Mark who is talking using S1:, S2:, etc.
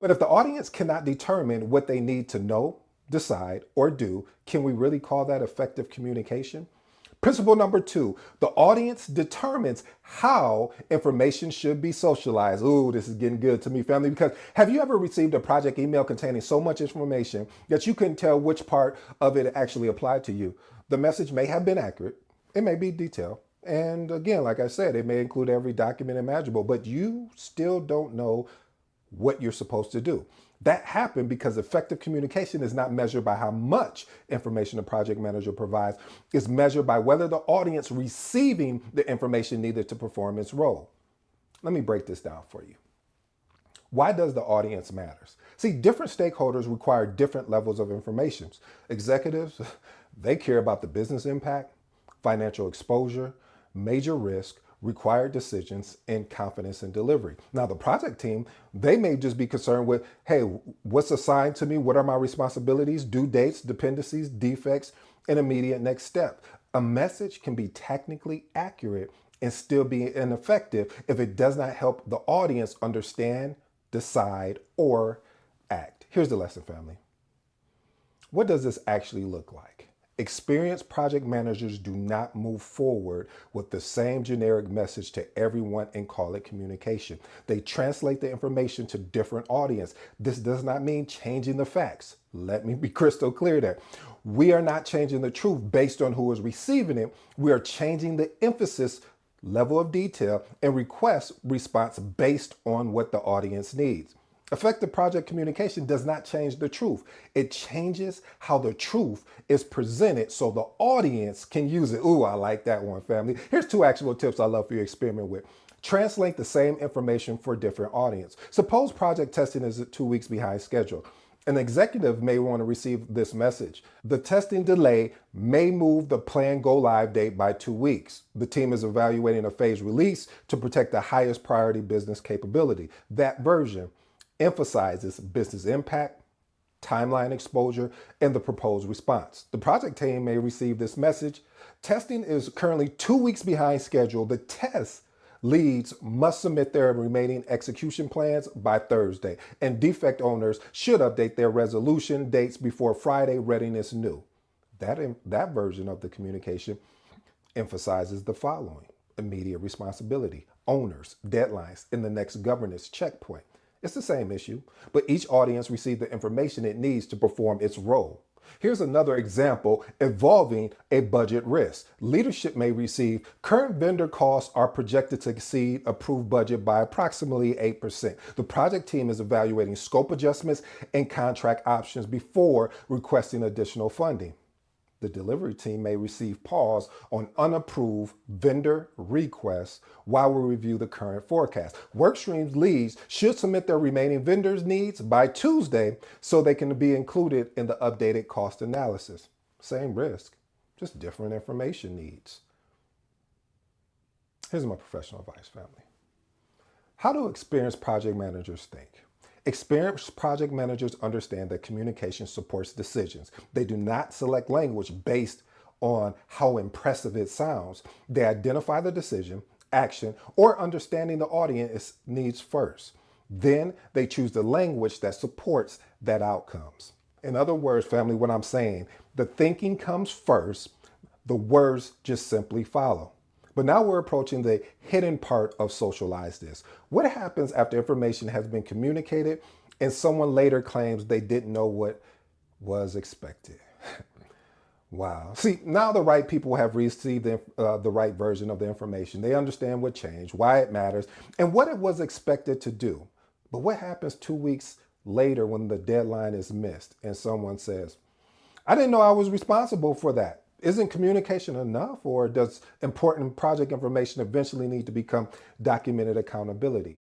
S1: But if the audience cannot determine what they need to know, decide, or do, can we really call that effective communication? Principle number two, the audience determines how information should be socialized. Ooh, this is getting good to me, family, because have you ever received a project email containing so much information that you couldn't tell which part of it actually applied to you? The message may have been accurate, it may be detailed, and again, like I said, it may include every document imaginable, but you still don't know what you're supposed to do. That happened because effective communication is not measured by how much information the project manager provides. It's measured by whether the audience receiving the information needed to perform its role. Let me break this down for you. Why does the audience matters? See, different stakeholders require different levels of information. Executives, they care about the business impact, financial exposure, major risk, required decisions, and confidence in delivery. Now, the project team, they may just be concerned with, hey, what's assigned to me? What are my responsibilities, due dates, dependencies, defects, and immediate next step? A message can be technically accurate and still be ineffective if it does not help the audience understand, decide, or act. Here's the lesson, family. What does this actually look like? Experienced project managers do not move forward with the same generic message to everyone and call it communication. They translate the information to different audience. This does not mean changing the facts. Let me be crystal clear there. We are not changing the truth based on who is receiving it. We are changing the emphasis, level of detail, and request response based on what the audience needs. Effective project communication does not change the truth. It changes how the truth is presented so the audience can use it. Ooh, I like that one, family. Here's two actual tips I love for you to experiment with. Translate the same information for different audience. Suppose project testing is 2 weeks behind schedule. An executive may want to receive this message. The testing delay may move the planned go live date by 2 weeks. The team is evaluating a phased release to protect the highest priority business capability. That version emphasizes business impact, timeline exposure, and the proposed response. The project team may receive this message. Testing is currently 2 weeks behind schedule. The test leads must submit their remaining execution plans by Thursday, and defect owners should update their resolution dates before Friday. Readiness new. That version of the communication emphasizes the following: immediate responsibility, owners, deadlines, and the next governance checkpoint. It's the same issue, but each audience receives the information it needs to perform its role. Here's another example involving a budget risk. Leadership may receive current vendor costs are projected to exceed approved budget by approximately 8%. The project team is evaluating scope adjustments and contract options before requesting additional funding. The delivery team may receive pause on unapproved vendor requests while we review the current forecast. Workstreams leads should submit their remaining vendors' needs by Tuesday so they can be included in the updated cost analysis. Same risk, just different information needs. Here's my professional advice, family. How do experienced project managers think? Experienced project managers understand that communication supports decisions. They do not select language based on how impressive it sounds. They identify the decision, action, or understanding the audience needs first. Then they choose the language that supports that outcomes. In other words, family, what I'm saying, the thinking comes first, the words just simply follow. But now we're approaching the hidden part of socialize this. What happens after information has been communicated and someone later claims they didn't know what was expected? Wow. See, now the right people have received the right version of the information. They understand what changed, why it matters, and what it was expected to do. But what happens 2 weeks later when the deadline is missed and someone says, I didn't know I was responsible for that? Isn't communication enough, or does important project information eventually need to become documented accountability?